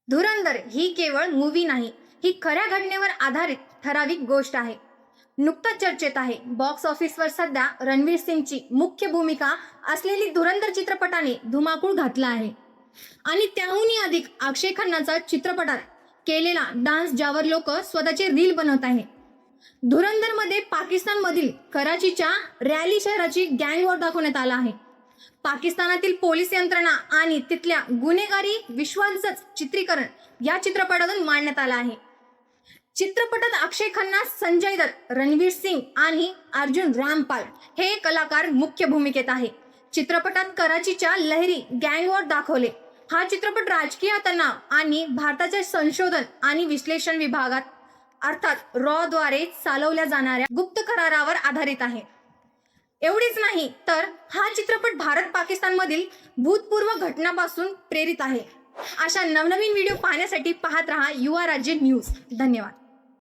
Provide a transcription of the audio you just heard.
धुरंधर ही केवळ मूवी नाही, ही खऱ्या घटनेवर आधारित ठराविक गोष्ट आहे. नुकतंच चर्चेत आहे. बॉक्स ऑफिसवर सध्या रणवीर सिंगची मुख्य भूमिका असलेली धुरंधर चित्रपटाने धुमाकूळ घातला आहे. आणि त्याहूनही अधिक अक्षय खन्नाचा चित्रपटात केलेला डान्स, ज्यावर लोक स्वतःचे रील बनवत आहे. धुरंधरमध्ये पाकिस्तानमधील कराचीच्या रॅली शहराची गँग वॉर दाखवण्यात आला आहे. पाकिस्तानातील पोलीस यंत्रणा आणि तिथल्या गुन्हेगारी विश्वाचं चित्रीकरण या चित्रपटातून मांडण्यात आलं आहे. चित्रपटात अक्षय खन्ना, संजय दत्त, रणवीर सिंग आणि अर्जुन रामपाल हे कलाकार मुख्य भूमिकेत आहे. चित्रपटात कराचीच्या लहरी गँग वॉर दाखवले. हा चित्रपट राजकीय तणाव आणि भारताच्या संशोधन आणि विश्लेषण विभागात अर्थात रॉ द्वारे चालवल्या जाणाऱ्या गुप्त करारावर आधारित आहे. एवढीच नाही तर हा चित्रपट भारत पाकिस्तानमधील भूतपूर्व घटनांपासून प्रेरित आहे. अशा नवनवीन व्हिडिओ पाहण्यासाठी पाहत रहा युवा राज्य न्यूज. धन्यवाद.